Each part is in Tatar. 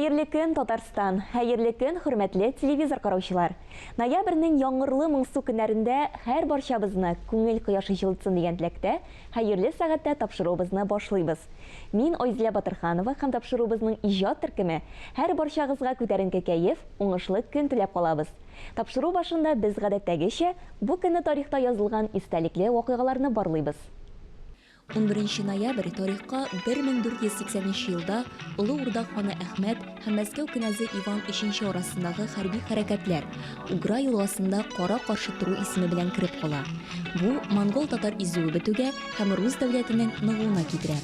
Хәерле көн, Татарстан. Хәерле көн, хөрмәтле телевизор караучылар. Ноябрьнең яңгырлы моңсу көннәрендә һәр барчабызны күңел кояшы җылытсын дигән теләктә хәерле сәгатьтә тапшыруыбызны башлыйбыз. Мин Айзилә Батырханова һәм тапшыруыбызның иҗат төркеме һәр барчагызга күтәренке кәеф, уңышлы көн теләп калабыз. Тапшыру башында без гадәттәгечә бу көнне тарихта язылган истәлекле вакыйгаларны барлыйбыз. 11 ноябрь тарихка 1480 елда Улы Урда ханы Әхмәт һәм Мәскәү князы Иван III арасындагы хәрби хәрәкәтләр Угра елгасында кара каршы туру исеме белән кирип кала. Бу монгол-татар изүе бетүгә һәм рус дәүләтенең ныгуына китерә.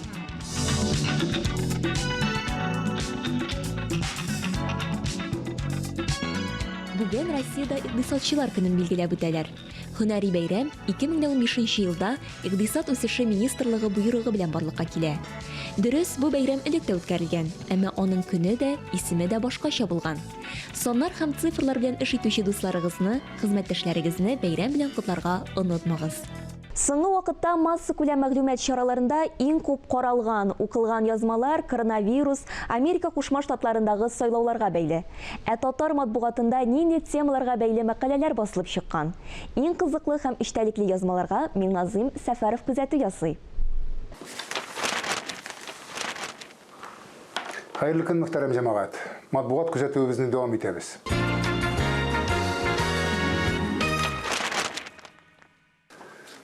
Бүген Россиядә икътисадчылар көнен билгеләп үтәләр. Һөнәри бәйрәм 2015 елда икътисад үсеше министрлыгы буйрыгы белән барлыкка килә. Дөрес, бу бәйрәм элек тә үткәрелгән, әмма аның көне дә, исеме дә башкача булган. Соннар һәм цифрлар белән эш итүче дусларыгызны, хезмәттәшләрегезне бәйрәм белән котларга онытмагыз. Соңгы вакытта масса күләм мәгълүмат чараларында иң күп каралган, укылган язмалар коронавирус, Америка Кушма Штатларындагы сайлауларга бәйле. Ә татар матбугатында нинди темаларга бәйле мәкаләләр басылып чыккан? Иң кызыклы һәм иштәлекле язмаларга Миңназыйм Сәфәров күзәтү ясый. Хәерле көн, мөхтәрәм җәмәгать. Матбугат күзәтүебезне дәвам итәбез.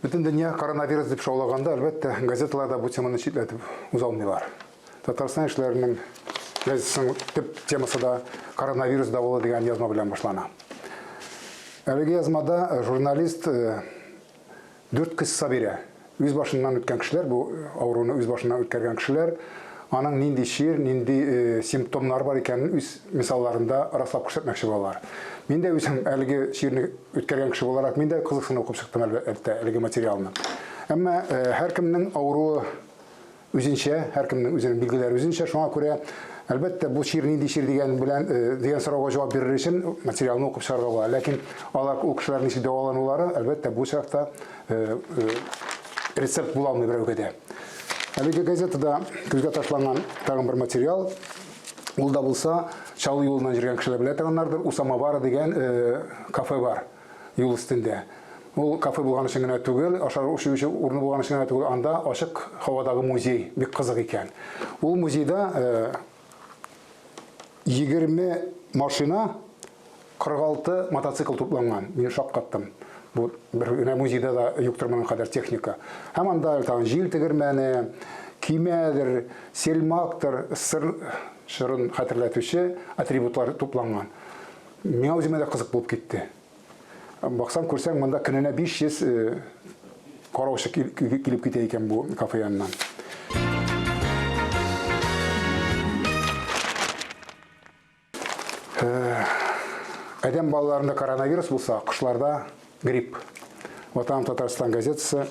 Бүтін дөнья коронавирус дип шаулаганда, әлбәттә, газеталарда бу теманы читләтеп узалмыйлар. Татарстан эшләренең газетасының төп темасы да коронавирус давылы дигән язма белән башлана. Әлеге язмада журналист 4 кысса бирә. Үз башыннан үткән кешеләр, бу авыруны үз башыннан үткәргән кешеләр, аның нинди чир, нинди симптомнар бар икәнен үз мисалларында раслап күрсәтмәкче булалар. Мин дә үзем әлеге чирне үткәргән кеше буларак, мин дә кызыксынып укып чыктым әлбәттә әлеге материалны. Әмма һәркемнең авыруы үзенчә, һәркемнең үзенең билгеләре үзенчә, шуңа күрә әлбәттә бу чир нинди чир дигән сорауга җавап бирер өчен материалны укып чыгарга була. Ләкин алар у кешеләрнең ничек дәваланулары әлбәттә бу чакта рецепт була алмый берәүгә дә. Әлеге газетада күзгә ташланган тагын бер материал. Ул да булса, Чаллы юлынан жүргән кешеләр белә торганнардыр. Усамовара дигән кафе бар юл өстендә. Ул кафе булган өчен генә түгел, ашау-эчү урыны булган өчен генә түгел, анда ачык һавадагы музей бик кызык икән. Ул музейда 20 машина, 46 мотоцикл тупланган. Мин шаккаттым. Бу бер музейда да юктырмаган кадәр техника. Һәм анда җил тегермәне, кимәдер, селмактыр, шырын хәтерләтүче атрибутлар тупланган. Миңа үземә дә кызык булып китте. Баксам, күрсәң, монда көненә 500 караучы килеп китә икән бу кафе яныннан. Әдәм балаларында коронавирус булса, кышларда грипп. Ватан Татарстан газетасы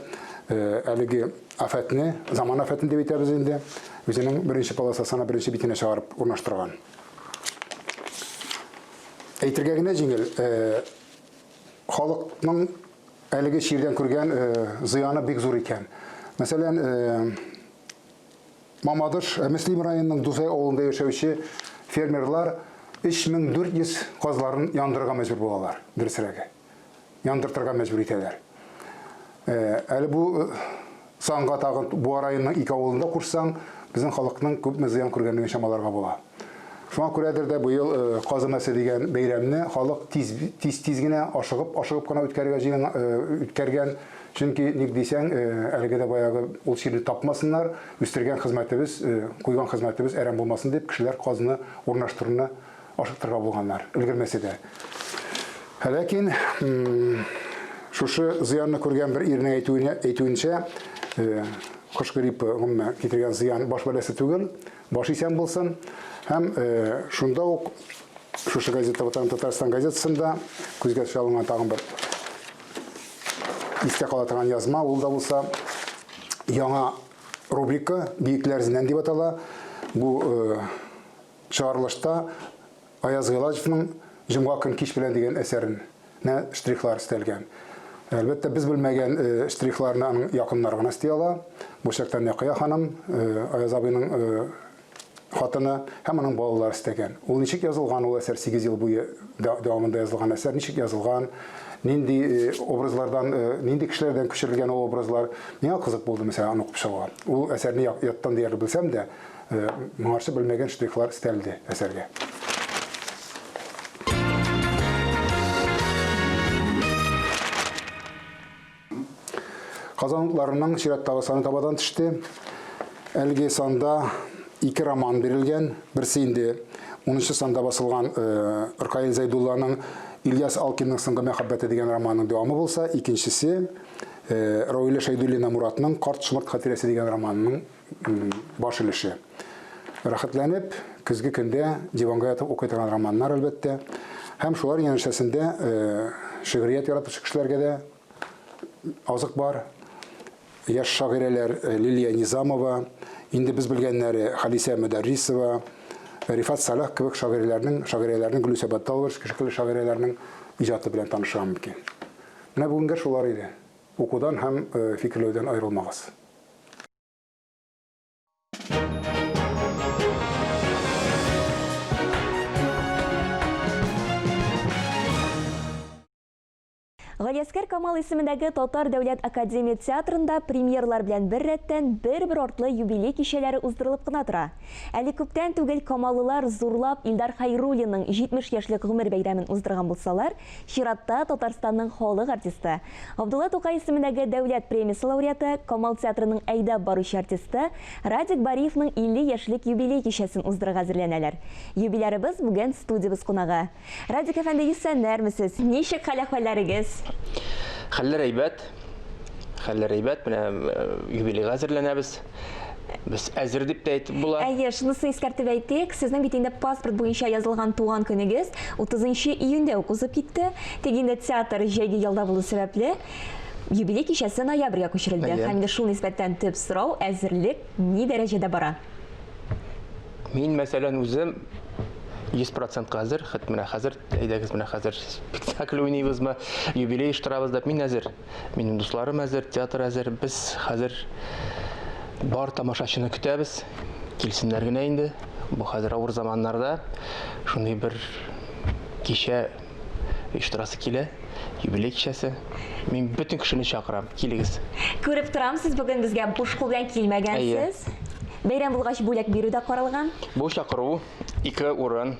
әлеге афәтне, заман афәтен дип әйтәбез инде, үзенең беренче полосасына, беренче битенә чыгарып урнаштырган. Әйтергә генә җиңел, халыкның әлеге чирдән күргән зыяны бик зур икән. Мәсәлән, Мамадыш, Мөслим районының Дузай авылында яшәүче фермерлар 3400 казларын яндырырга мәҗбүр булалар, дөресрәге. Яндыртырга мәҗбүр итәләр. Әле бу санга тагын бу районның 2 авылында курсаң, безнең халыкның күп зыян күргәнлеген чамаларга була. Шуңа күрәдер дә быел казымасы дигән бәйрәмне халык тиз генә ашыгып кына үткәргән. Чөнки ник дисәң, әлегә дә баягы ул чирне тапмасыннар, үстергән хезмәтебез, куйган хезмәтебез әрәм булмасын дип, кешеләр казны урнаштыруны ашыктырга булганнар, өлгермәсә дә. Ләкин шушы зыянны күргән бер ирнең әйтүенчә, кыш гриппы гомумән китергән зыян баш бәләсе түгел, баш исән булсын. Һәм шунда ук шушы газета Ватан Татарстан газетасында күзгә чалынган тагын бер искә кала торган язма, ул да булса яңа рубрика Биекләр зиннән дип атала. Бу чыгарылышта Аяз Гыйлаҗевның Җомга көн кич белән дигән әсәренә штрихлар өстәлгән. Әлбәттә, без белмәгән штрихларны аның якыннары гына өсти ала. Бу чактан Якыя ханым, Аяз абыйның хатыны һәм аның балалары істеген. Ул ничек язылган, ул әсәр 8 ел буе дәвамында язылган әсәр, ничек язылган, нинди образлардан, нинди кешеләрдән күчерелгән ул образлар миңа кызык булды, мәсәлән, аны укып чыгуга. Ул әсәрне яттан диярлек белсәм дә, моңарчы белмәгән штрихлар истәлде әсәргә. Казанларының чираттагы саны табадан төште. Әлеге санда 2 роман берилгән. Берсе инде 10-нчы санда басылган Ркаил Зайдулланың Ильяс Алкинның «Соңгы мәхәббәте» дигән романның дәвамы булса, икенчесе Рауилә Шәйдуллина Муратның «Карт шымырт хатирәсе» дигән романның баш өлеше. Рәхәтләнеп, көзге көндә диванга ятып укый торган романнар әлбәттә. Һәм шулар янәшәсендә шигърият яратучы кешеләргә дә азык бар. Яш шагыйрәләр Лилия Низамова, инде без белгәннәре Халисә Мөдәррисова, Рифат Салах кебек шагыйрәләрнең Гөлүсә Батталова кешеле шагыйрәләрнең иҗаты белән танышам мөмкин. Менә бүгенгә шулар иде. Укудан һәм фикерләүдән аерылмагыз. Галиәскәр Камал исемендәге Татар дәүләт академия театрында премьерлар белән бер рәттән бер артлы юбилей кичәләре уздырылып кына тора. Әле күптән түгел камаллылар зурлап Илдар Хайруллинның 70 яшьлек гомер бәйрәмен уздырган булсалар, чиратта Татарстанның халык артисты Габдулла Тукай исемендәге дәүләт премиясе лауреаты, Камал театрының әйдәп баручы артисты Радик Бариевның 50 яшьлек юбилей кичәсен уздырырга әзерләнәләр. Юбилярыбыз бүген студиябыз кунагы. Радик әфәнде, исәннәрмесез? Ничек хәл-әхвәлләрегез? Хәлләр әйбәт, менә юбилейга әзерләнәбез. Без әзер дип тә әйтеп була. Әйе, шунысын искәртеп әйтик, сезнең бит инде паспорт буенча язылган туган көнегез 30 июньдә ук узып китте. Тик инде театр җәйге ялда булу сәбәпле юбилей кичәсе ноябрьгә күчерелде. Һәм инде шул нисбәттән төп сорау, әзерлек ни дәрәҗәдә бара? Мин мәсәлән үзем 100% хәзер, менә хәзер, әйдәгез менә хәзер спектакль уйныйбызмы, юбилей оештырабыз дип мин әзер. Минем дусларым әзер, театр әзер. Без хәзер бар тамашачыны көтәбез. Килсеннәр генә инде. Бу хәзер авыр заманнарда шундый бер кичә оештырасы килә, юбилей кичәсе. Мин бөтен кешене чакырам, килегез. Күреп торам, сез бүген безгә буш кул белән килмәгәнсез. Бәйрәм булгач бүләк бирү дә каралган. Бу чакыру 2 урын.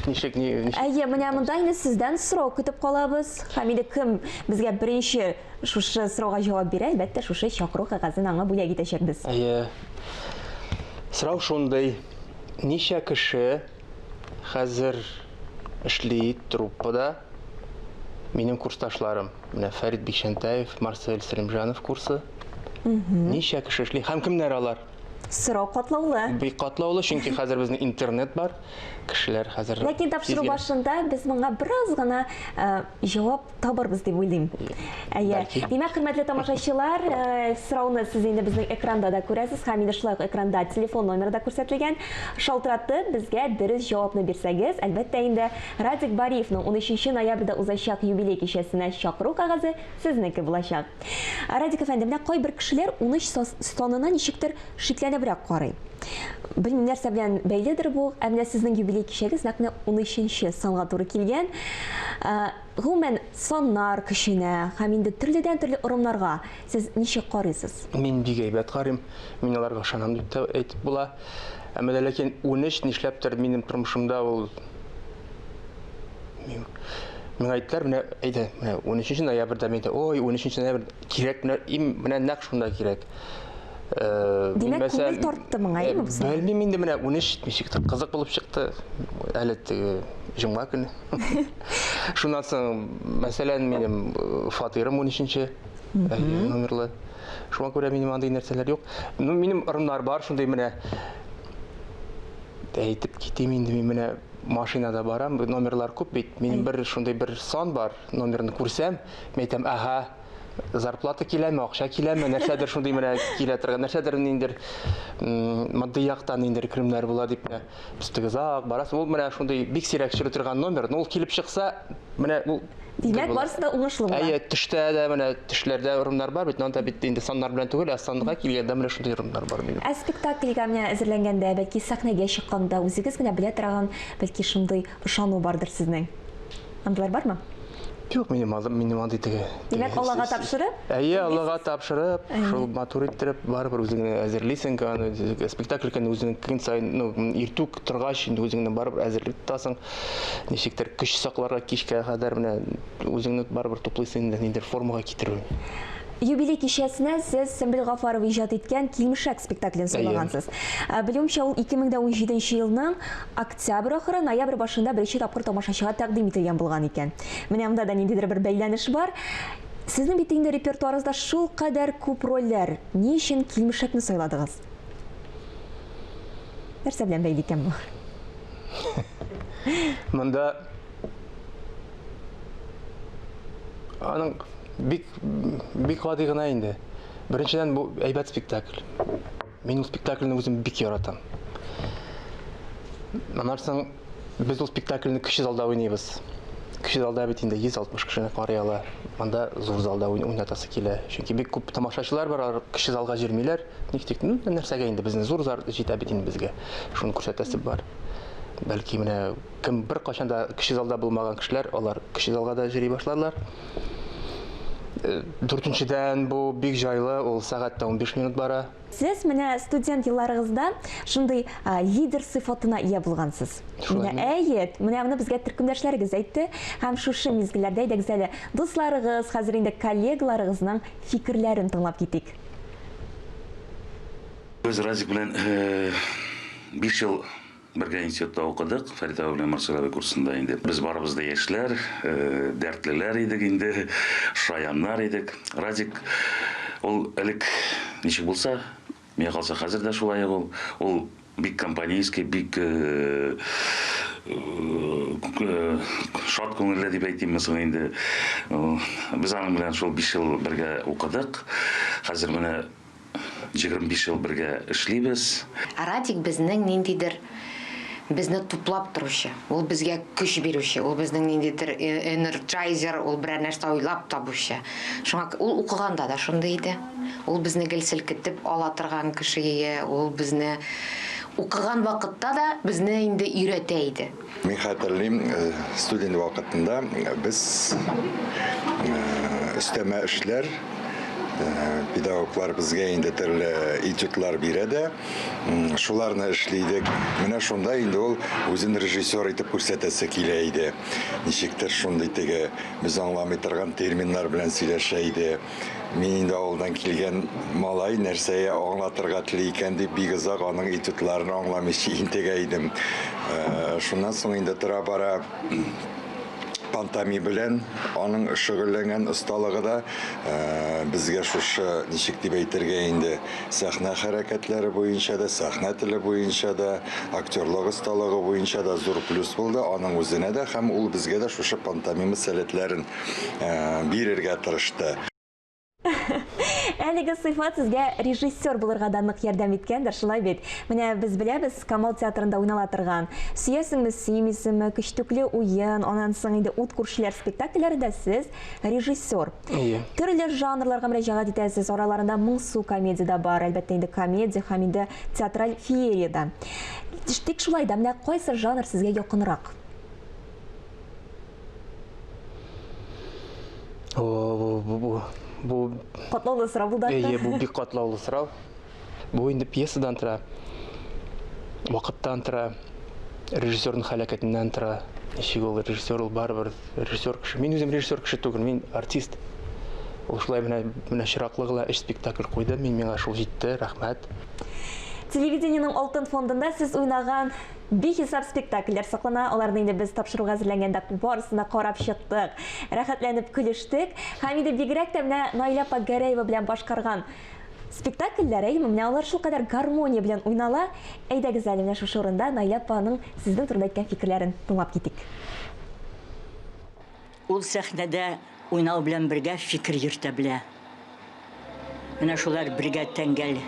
Ничек Әйе, менә монда инде сездән сорау көтеп калабыз. Һәм инде кем безгә беренче шушы сорауга җавап бирә, әлбәттә шушы чакыру кәгазен аңа бүләк итәчәкбез. Әйе. Сорау шундый. Ничә кеше хәзер эшли труппада? Минем курсташларым. Менә Фәрит Бишәнтәев, Марсель Сәлимҗанов курсы. Ничә кеше эшли? Һәм кемнәр алар? Сорау катлаулы. Бик катлаулы, чөнки хәзер безнең интернет бар. Кешеләр хәзер. Ләкин тапшыру башында без моңа бераз гына җавап табарбыз дип уйлыйм. Әйе. Димәк, хөрмәтле тамашачылар, сорауны сез инде безнең экранда да күрәсез, һәм инде шулай экранда телефон номеры да күрсәтелгән. Шалтыратып безгә дөрес җавапны бирсәгез, әлбәттә инде Радик Бариевның 13 ноябрьдә узачак юбилей кичәсенә чакыру кәгазе сезнеке булачак. Радик әфәнде, менә кайбер кешеләр 13 санына ничектер шикләнебрәк карый. Белмим, нәрсә белән бәйледер бу, ә менә сезнең юбилей кичәгез нәкъ 13 санга туры килгән. Гомумән саннар кешенә һәм инде төрледән-төрле урыннарга сез ничек карыйсыз? Мин бик әйбәт карыйм. Мин аларга ышанам дип әйтеп була. Әмма ләкин 13 нишләптер минем тормышымда ул мин әйттеләр, менә әйдә, менә 13 ноябрьдә мин ой, 13 ноябрь кирәк, менә нәкъ шунда кирәк. Димәк, күңел тартты моңа, әйеме бу? Белмим инде, менә 13 ничектер кызык булып чыкты. Әле җомга көне. Шуннан соң, мәсәлән, минем фатирым 13 номерлы. Шуңа күрә минем андый нәрсәләр юк. Минем ырымнар бар, шундай менә әйтеп китим инде, мин менә машинада барам, номерлар күп бит. Минем бер шундай бер сан бар, номерны күрсәм, мен әйтәм, ага, зарплата киләме, акча киләме, нәрсәдер шундый менә килә торган, нәрсәдер ниндер матди яктан ниндер кремнәр була дип без тигез барасы. Ул менә шундый бик сирәк чыгып торган номер, ул килеп чыкса, менә ул Димәк, барысы да уңышлы була. Әйе, төштә дә менә төшләрдә урыннар бар бит, анда бит инде саннар белән түгел, санга килгәндә менә шундый урыннар бар минем. Ә спектакльгә менә әзерләнгәндә, бәлки сәхнәгә чыкканда үзегез генә белә торган, бәлки шундый ышану бардыр сезнең. Андыйлар бармы? Юк, минем андый теге. Димәк, Аллага тапшырып? Әйе, Аллага тапшырып, шул матур иттереп, барыбер үзеңне әзерлисең, спектакльгә үзеңне көн сайын, иртүк торгач, инде үзеңне барыбер әзерлек тотасың. Ничектер көч сакларга кичкә кадәр менә үзеңне барыбер туплыйсың, ниндидер формага китерү. Юбилей кичәсенә сез Сөмбел Гафаров иҗат иткән Килмешәк спектаклен сайлагансыз. Белүемчә, ул 2017 елның октябрь ахыры, ноябрь башында беренче тапкыр тамашачыга тәкъдим ителгән булган икән. Менә монда да ниндидер бер бәйләнеш бар. Сезнең бит инде репертуарыгызда шул кадәр күп рольләр. Ни өчен Килмешәкне сайладыгыз? Нәрсә белән бәйле икән бу? Монда аның бик гади гына инде. Беренчедән бу әйбәт спектакль. Мин ул спектакльне үзем бик яратам. Аннан без ул спектакльне кече залда уйныйбыз. Кече залда бит инде 160 кешене карый ала. Анда зур залда уйнатасы килә. Чөнки бик күп тамашачылар бар, кече залга җирмиләр. Нәрсәгә инде безне зур зал җитә бит инде безгә. Шуны күрсәтәсе бар. Бәлки менә кем бер кашанда кече залда булмаган кешеләр, алар кече залга да җыри башларлар. Дүртенчедән бу бик җайлы, ул сәгатьтә 15 минут бара. Сез менә студент елларыгызда шундый лидер сыйфатына ия булгансыз. Әйе, менә моны безгә төркемдәшләрегез әйтте, һәм шушы мизгелләрдә әйдәгез әле дусларыгыз, хәзер инде коллегаларыгызның фикерләрен тыңлап китик. Без Разик белән 5 ел бергә институтта укыдык, Фарида белән Марселова курсында инде. Без барыбыз да яшьләр, дәртлеләр идек инде, шаяннар идек. Разик ул элек ничек булса, миңа калса хәзер дә шулай ул бик компанейский, бик шат күңелле дип әйтимме соң инде. Без аның белән шул 5 ел бергә укыдык. Хәзер менә 25 ел бергә эшлибез. Радик безнең ниндидер безне туплап торучы, ул безгә көч бирүче, ул безнең ниндидер энерджайзер, ул берәр нәрсә уйлап табучы. Шуңа ул укыганда да шундый иде. Ул безне гел селкетеп ала торган кеше, ул безне укыган вакытта да безне инде өйрәтә иде. Мин хәтерлим, студент вакытында без өстәмә эшләр педагоглар безгә инде төрле этюдлар бирә дә, шуларны эшлидек. Менә шунда инде ул үзен режиссер итеп күрсәтәсе килә иде. Ничектер шундый теге без аңламый торган терминнар белән сөйләшә иде. Мин инде авылдан килгән малай нәрсәгә аңлатырга тели икән дип бик озак аның этюдларын аңламыйча интегә идем. Шуннан соң инде тора бара пантоми белән аның шөгыльләнгән осталыгы да безгә шушы ничек дип әйтергә инде сәхнә хәрәкәтләре буенча да, сәхнә теле буенча да, актерлык осталыгы буенча да зур плюс булды аның үзенә дә һәм ул безгә дә шушы пантомима сәләтләрен бирергә тырышты. Әлеге сыйфат сезгә режиссер булырга да нык ярдәм иткәндер, шулай бит. Менә без беләбез, Камал театрында уйнала торган "Сөясеңме, сөймисеңме", "Көчтүкле уен", аннан соң инде "Ут күршеләр" спектакльләрендә сез режиссер. Төрле жанрларга мөрәҗәгать итәсез, араларында моңсу комедия да бар, әлбәттә инде комедия һәм инде театраль феерия да. Тик шулай да, менә кайсы жанр сезгә якынрак? Бу Катлаулы сорау булды. Бу бик катлаулы сорау. Бу инде пьесадан тора, вакыттан тора, режиссерның хәрәкәтеннән тора. Ничек ул режиссер, ул барыбер режиссер кеше. Мин үзем режиссер кеше түгел, мин артист. Ул шулай менә чираклыгла эш спектакль куйды, миңа шул җитте, рәхмәт. Телевидениенең алтын фондында сез уйнаган бихисап спектакльләр саклана. Аларны инде без тапшыруга әзерләнгәндә барысына карап чыктык, рәхәтләнеп көлештек. Һәм инде бигрәк тә менә Наилә апа Гәрәева белән башкарган спектакльләр, менә алар шул кадәр гармония белән уйнала. Әйдәгез әле менә шушы урында Наилә апаның сезнең турында әйткән фикерләрен тыңлап китик. Ул сәхнәдә уйнау белән бергә фикер йөртә белә. Менә шулар бергә тәңгәл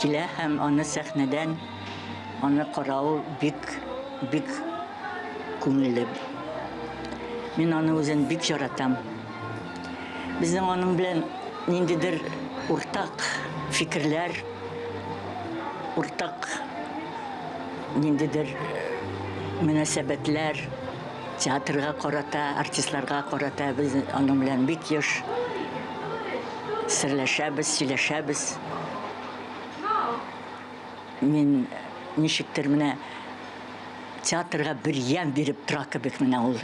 килә һәм аны сәхнәдән аны карау бик күңелле. Мин аны үзен бик яратам. Безнең аның белән ниндидер уртак фикерләр, уртак ниндидер мөнәсәбәтләр, театрга карата, артистларга карата без аның белән бик еш серләшәбез, сөйләшәбез. Мин ничектер менә театрга бер ям биреп тора кебек менә ул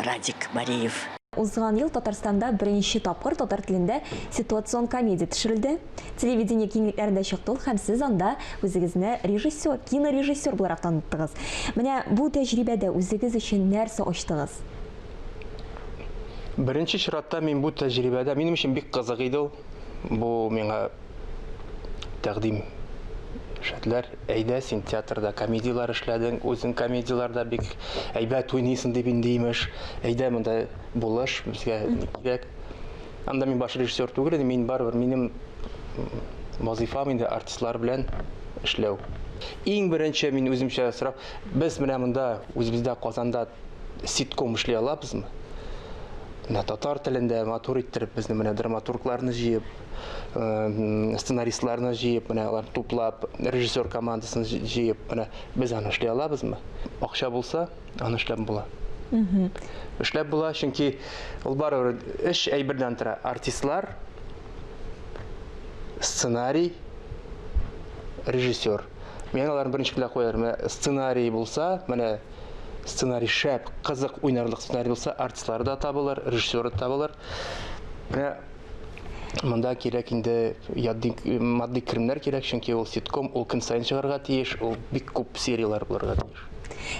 Радик Бариев. Узган ел Татарстанда беренче тапкыр татар телендә ситуацион комедия төшерелде. Телевидение киңлекләрендә чыкты ул һәм сез анда үзегезне режиссер, кинорежиссер буларак таныттыгыз. Менә бу тәҗрибәдә үзегез өчен нәрсә ачтыгыз? Беренче чиратта мин бу тәҗрибәдә минем өчен бик кызык иде ул. Бу миңа тәкъдим шәтләр. Әйдә, син театрда комедиялар эшләдең, үзең комедияларда бик әйбәт уйныйсың дип инде имеш. Әйдә, монда булыш, безгә кирәк. Анда мин баш режиссер түгел, мин барыбер минем вазифам инде артистлар белән эшләү. Иң беренче мин үземчә сорап, без менә монда үзебездә Казанда ситком эшли алабызмы? Менә татар телендә матур иттереп безне менә драматургларны җыеп, сценаристларны җыеп, менә алар туплап, режиссер командасын җыеп, менә без аны эшли алабызмы? Акча булса, аны эшләп була. Эшләп була, чөнки ул барыбер эш әйбердән тора. Артистлар, сценарий, режиссер. Мен аларны беренче белә куярым. Сценарий булса, менә сценарий шәп, кызык уйнарлык сценарий булса, артистлар да табылыр, режиссер да табылыр. Менә монда кирәк инде матди киремнәр кирәк, чөнки ул ситком, ул көн сайын чыгарга тиеш, ул бик күп сериялар булырга тиеш.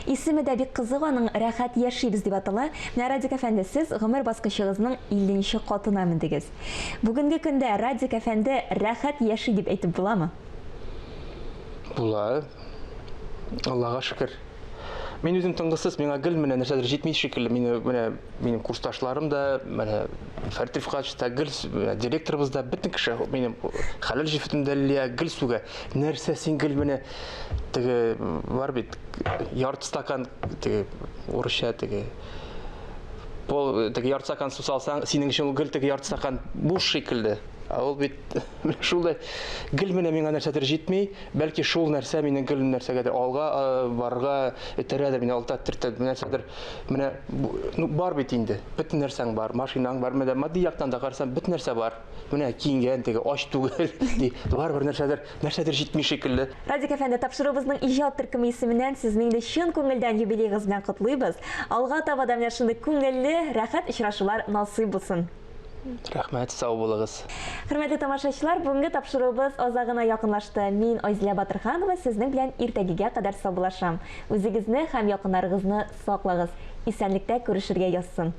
Исеме дә бик кызык, аның «Рәхәт яшибез» дип атала. Менә Радик әфәнде, сез гомер баскычыгызның 50нче катына мендегез. Бүгенге көндә Радик әфәнде рәхәт яши дип әйтеп буламы? Була. Аллага шөкер. Мин үзем тыңгысыз, миңа гел менә нәрсәдер җитми шикелле. Минем курсташларым да, менә Фәрит Рифкатович та, гел директорыбыз да, бөтен кеше, минем Хәлил Җифетендәлия гел сүгә. Нәрсә син гел менә теге бар бит, ярты стакан теге урысча теге теге ярты стакан су салсаң, синең өчен ул гел теге ярты стакан буш шикелле. Ул бит шулай гел менә миңа нәрсәдер җитми, бәлки шул нәрсә мине гел нәрсәгәдер алга барырга итерәдер, мине алта төртә нәрсәдер. Менә бар бит инде. Бөтен нәрсәң бар, машинаң бар, менә матди яктан да карасаң бөтен нәрсә бар. Менә киенгән теге ач түгел ди. Бар бер нәрсәдер җитми шикелле. Радик әфәнде, тапшыруыбызның иҗат төркеме исеменнән сезне инде чын күңелдән юбилейгыз белән котлыйбыз. Алга таба да менә шундый күңелле, рәхәт очрашулар насыйп булсын. Рәхмәт, сау булыгыз. Хөрмәтле тамашачылар, бүгенге тапшыруыбыз азагына якынлашты. Мин Айзилә Батырханова сезнең белән иртәгегә кадәр саубуллашам. Үзегезне һәм якыннарыгызны саклагыз. Исәнлектә күрешергә язсын.